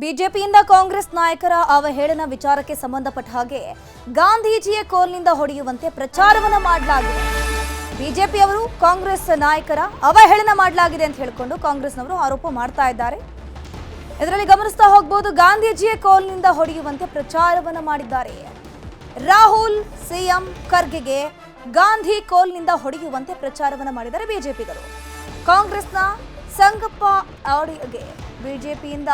ಬಿಜೆಪಿಯಿಂದ ಕಾಂಗ್ರೆಸ್ ನಾಯಕರ ಅವಹೇಳನ ವಿಚಾರಕ್ಕೆ ಸಂಬಂಧಪಟ್ಟ ಹಾಗೆ ಗಾಂಧೀಜಿಯ ಕೋಲ್ನಿಂದ ಹೊಡೆಯುವಂತೆ ಪ್ರಚಾರವನ್ನ ಮಾಡಲಾಗಿದೆ. ಬಿಜೆಪಿಯವರು ಕಾಂಗ್ರೆಸ್ ನಾಯಕರ ಅವಹೇಳನ ಮಾಡಲಾಗಿದೆ ಅಂತ ಹೇಳಿಕೊಂಡು ಕಾಂಗ್ರೆಸ್ನವರು ಆರೋಪ ಮಾಡ್ತಾ ಇದ್ದಾರೆ. ಇದರಲ್ಲಿ ಗಮನಿಸ್ತಾ ಹೋಗಬಹುದು, ಗಾಂಧೀಜಿಯ ಕೋಲ್ನಿಂದ ಹೊಡೆಯುವಂತೆ ಪ್ರಚಾರವನ್ನ ಮಾಡಿದ್ದಾರೆ. ರಾಹುಲ್ ಸಿಎಂ ಖರ್ಗೆಗೆ ಗಾಂಧಿ ಕೋಲ್ನಿಂದ ಹೊಡೆಯುವಂತೆ ಪ್ರಚಾರವನ್ನ ಮಾಡಿದ್ದಾರೆ ಬಿಜೆಪಿಗರು. ಕಾಂಗ್ರೆಸ್ನ ಸಂಗಪ್ಪ ಆಡಿಗೆ ಬಿಜೆಪಿಯಿಂದ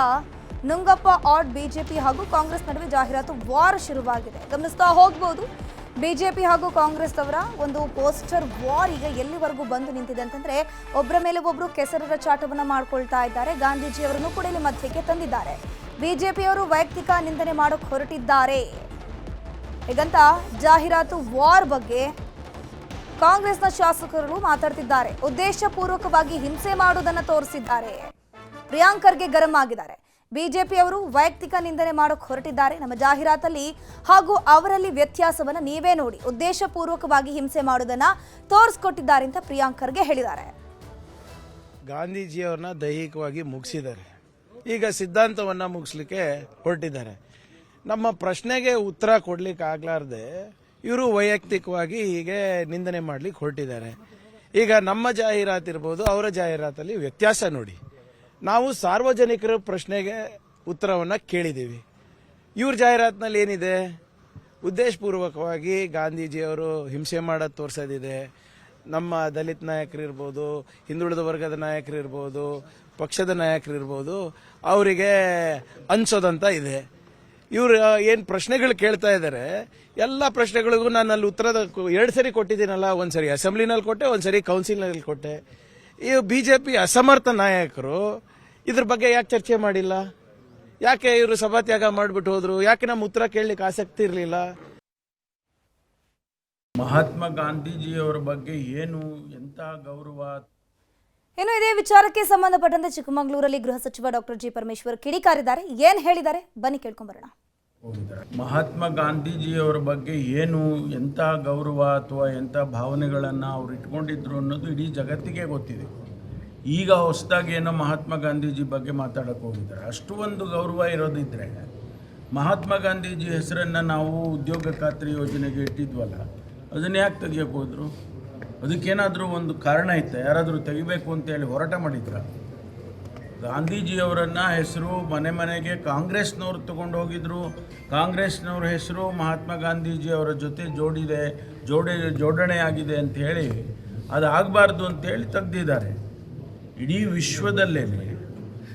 ನುಂಗಪ್ಪ ಆಡ್ ಬಿಜೆಪಿ ಹಾಗೂ ಕಾಂಗ್ರೆಸ್ ನಡುವೆ ಜಾಹೀರಾತು ವಾರ್ ಶುರುವಾಗಿದೆ. ಗಮನಿಸ್ತಾ ಹೋಗಬಹುದು, ಬಿಜೆಪಿ ಹಾಗೂ ಕಾಂಗ್ರೆಸ್ ಅವರ ಒಂದು ಪೋಸ್ಟರ್ ವಾರ್ ಈಗ ಎಲ್ಲಿವರೆಗೂ ಬಂದು ನಿಂತಿದೆ ಅಂತಂದ್ರೆ ಒಬ್ಬರ ಮೇಲೆ ಒಬ್ಬರು ಕೆಸರರ ಚಾಟವನ್ನ ಮಾಡ್ಕೊಳ್ತಾ ಇದ್ದಾರೆ. ಗಾಂಧೀಜಿಯವರನ್ನು ಕೂಡ ಇಲ್ಲಿ ಮಧ್ಯಕ್ಕೆ ತಂದಿದ್ದಾರೆ. ಬಿಜೆಪಿಯವರು ವೈಯಕ್ತಿಕ ನಿಂದನೆ ಮಾಡೋಕೆ ಹೊರಟಿದ್ದಾರೆ. ಹೀಗಂತ ಜಾಹೀರಾತು ವಾರ್ ಬಗ್ಗೆ ಕಾಂಗ್ರೆಸ್ನ ಶಾಸಕರು ಮಾತಾಡ್ತಿದ್ದಾರೆ. ಉದ್ದೇಶಪೂರ್ವಕವಾಗಿ ಹಿಂಸೆ ಮಾಡುವುದನ್ನು ತೋರಿಸಿದ್ದಾರೆ. ಪ್ರಿಯಾಂಕ್ ಖರ್ಗೆ ಗರಂ ಆಗಿದ್ದಾರೆ. ಬಿಜೆಪಿಯವರು ವೈಯಕ್ತಿಕ ನಿಂದನೆ ಮಾಡೋಕೆ ಹೊರಟಿದ್ದಾರೆ. ನಮ್ಮ ಜಾಹೀರಾತಲ್ಲಿ ಹಾಗೂ ಅವರಲ್ಲಿ ವ್ಯತ್ಯಾಸವನ್ನ ನೀವೇ ನೋಡಿ. ಉದ್ದೇಶಪೂರ್ವಕವಾಗಿ ಹಿಂಸೆ ಮಾಡೋದನ್ನ ತೋರಿಸ್ಕೊಟ್ಟಿದ್ದಾರೆ ಅಂತ ಪ್ರಿಯಾಂಕ್ ಖರ್ಗೆ ಹೇಳಿದ್ದಾರೆ. ಗಾಂಧೀಜಿಯವರನ್ನ ದೈಹಿಕವಾಗಿ ಮುಗಿಸಿದ್ದಾರೆ, ಈಗ ಸಿದ್ಧಾಂತವನ್ನ ಮುಗಿಸ್ಲಿಕ್ಕೆ ಹೊರಟಿದ್ದಾರೆ. ನಮ್ಮ ಪ್ರಶ್ನೆಗೆ ಉತ್ತರ ಕೊಡ್ಲಿಕ್ಕೆ ಆಗ್ಲಾರ್ದೆ ಇವರು ವೈಯಕ್ತಿಕವಾಗಿ ಹೀಗೆ ನಿಂದನೆ ಮಾಡ್ಲಿಕ್ಕೆ ಹೊರಟಿದ್ದಾರೆ. ಈಗ ನಮ್ಮ ಜಾಹೀರಾತು ಇರ್ಬೋದು, ಅವರ ಜಾಹೀರಾತಲ್ಲಿ ವ್ಯತ್ಯಾಸ ನೋಡಿ. ನಾವು ಸಾರ್ವಜನಿಕರ ಪ್ರಶ್ನೆಗೆ ಉತ್ತರವನ್ನು ಕೇಳಿದ್ದೀವಿ. ಇವ್ರ ಜಾಹೀರಾತಿನಲ್ಲಿ ಏನಿದೆ? ಉದ್ದೇಶಪೂರ್ವಕವಾಗಿ ಗಾಂಧೀಜಿಯವರು ಹಿಂಸೆ ಮಾಡೋದು ತೋರಿಸೋದಿದೆ. ನಮ್ಮ ದಲಿತ ನಾಯಕರಿರ್ಬೋದು, ಹಿಂದುಳಿದ ವರ್ಗದ ನಾಯಕರಿರ್ಬೋದು, ಪಕ್ಷದ ನಾಯಕರಿರ್ಬೋದು, ಅವರಿಗೆ ಅನ್ಸೋದಂತ ಇದೆ. ಇವರು ಏನು ಪ್ರಶ್ನೆಗಳು ಕೇಳ್ತಾ ಇದ್ದಾರೆ, ಎಲ್ಲ ಪ್ರಶ್ನೆಗಳಿಗೂ ನಾನು ಅಲ್ಲಿ ಉತ್ತರದ 2 ಸರಿ ಕೊಟ್ಟಿದ್ದೀನಲ್ಲ. ಒಂದ್ಸರಿ ಅಸೆಂಬ್ಲಿನಲ್ಲಿ ಕೊಟ್ಟೆ, ಒಂದ್ಸರಿ ಕೌನ್ಸಿಲ್ನಲ್ಲಿ ಕೊಟ್ಟೆ. ಈ ಬಿಜೆಪಿ ಅಸಮರ್ಥ ನಾಯಕರು ಇದ್ರ ಬಗ್ಗೆ ಯಾಕೆ ಚರ್ಚೆ ಮಾಡಿಲ್ಲ? ಯಾಕೆ ಇವರು ಸಭಾತ್ಯಾಗ ಮಾಡಿಬಿಟ್ಟು ಹೋದ್ರು? ಯಾಕೆ ನಮ್ಮ ಉತ್ತರ ಕೇಳಲಿಕ್ಕೆ ಆಸಕ್ತಿ ಇರಲಿಲ್ಲ? ಮಹಾತ್ಮ ಗಾಂಧೀಜಿಯವರ ಬಗ್ಗೆ ಏನು ಎಂತ ಗೌರವ? ಇನ್ನು ಇದೇ ವಿಚಾರಕ್ಕೆ ಸಂಬಂಧಪಟ್ಟಂತೆ ಚಿಕ್ಕಮಗಳೂರಲ್ಲಿ ಗೃಹ ಸಚಿವ ಡಾಕ್ಟರ್ ಜಿ ಪರಮೇಶ್ವರ್ ಕಿಡಿಕಾರಿದ್ದಾರೆ. ಏನ್ ಹೇಳಿದ್ದಾರೆ ಬನ್ನಿ ಕೇಳ್ಕೊಂಬರೋಣ. ಮಹಾತ್ಮ ಗಾಂಧೀಜಿಯವರ ಬಗ್ಗೆ ಏನು ಎಂತ ಗೌರವ ಅಥವಾ ಎಂತ ಭಾವನೆಗಳನ್ನು ಅವ್ರು ಇಟ್ಕೊಂಡಿದ್ರು ಅನ್ನೋದು ಇಡೀ ಜಗತ್ತಿಗೆ ಗೊತ್ತಿದೆ. ಈಗ ಹೊಸದಾಗಿ ಏನೋ ಮಹಾತ್ಮ ಗಾಂಧೀಜಿ ಬಗ್ಗೆ ಮಾತಾಡಕ್ಕೆ ಹೋಗಿದ್ದಾರೆ. ಅಷ್ಟು ಒಂದು ಗೌರವ ಇರೋದಿದ್ರೆ ಮಹಾತ್ಮ ಗಾಂಧೀಜಿ ಹೆಸರನ್ನು ನಾವು ಉದ್ಯೋಗ ಖಾತ್ರಿ ಯೋಜನೆಗೆ ಇಟ್ಟಿದ್ವಲ್ಲ, ಅದನ್ನು ಯಾಕೆ ತೆಗಿಯೋಕೆ ಹೋದ್ರು? ಅದಕ್ಕೇನಾದರೂ ಒಂದು ಕಾರಣ ಇತ್ತ? ಯಾರಾದರೂ ತೆಗಿಬೇಕು ಅಂತೇಳಿ ಹೋರಾಟ ಮಾಡಿದ್ರ? ಗಾಂಧೀಜಿಯವರನ್ನು ಹೆಸರು ಮನೆ ಮನೆಗೆ ಕಾಂಗ್ರೆಸ್ನವ್ರು ತಗೊಂಡು ಹೋಗಿದ್ರು. ಕಾಂಗ್ರೆಸ್ನವ್ರ ಹೆಸರು ಮಹಾತ್ಮ ಗಾಂಧೀಜಿಯವರ ಜೊತೆ ಜೋಡಣೆಯಾಗಿದೆ ಅಂತ ಹೇಳಿ ಅದು ಆಗಬಾರ್ದು ಅಂತೇಳಿ ತೆಗ್ದಿದ್ದಾರೆ. ಇಡೀ ವಿಶ್ವದಲ್ಲೇ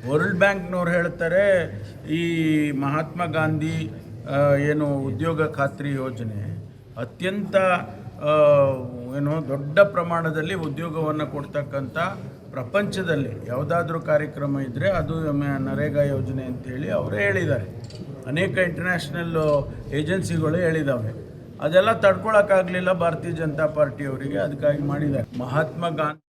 ವರ್ಲ್ಡ್ ಬ್ಯಾಂಕ್ನವ್ರು ಹೇಳ್ತಾರೆ, ಈ ಮಹಾತ್ಮ ಗಾಂಧಿ ಏನು ಉದ್ಯೋಗ ಖಾತ್ರಿ ಯೋಜನೆ ಅತ್ಯಂತ ದೊಡ್ಡ ಪ್ರಮಾಣದಲ್ಲಿ ಉದ್ಯೋಗವನ್ನು ಕೊಡ್ತಕ್ಕಂಥ ಪ್ರಪಂಚದಲ್ಲಿ ಯಾವುದಾದ್ರೂ ಕಾರ್ಯಕ್ರಮ ಇದ್ದರೆ ಅದು ನರೇಗಾ ಯೋಜನೆ ಅಂತೇಳಿ ಅವರೇ ಹೇಳಿದ್ದಾರೆ. ಅನೇಕ ಇಂಟರ್ನ್ಯಾಷನಲ್ ಏಜೆನ್ಸಿಗಳು ಹೇಳಿದ್ದಾವೆ. ಅದೆಲ್ಲ ತಡ್ಕೊಳಕ್ಕಾಗಲಿಲ್ಲ ಭಾರತೀಯ ಜನತಾ ಪಾರ್ಟಿಯವರಿಗೆ, ಅದಕ್ಕಾಗಿ ಮಾಡಿದ್ದಾರೆ. ಮಹಾತ್ಮ ಗಾಂಧಿ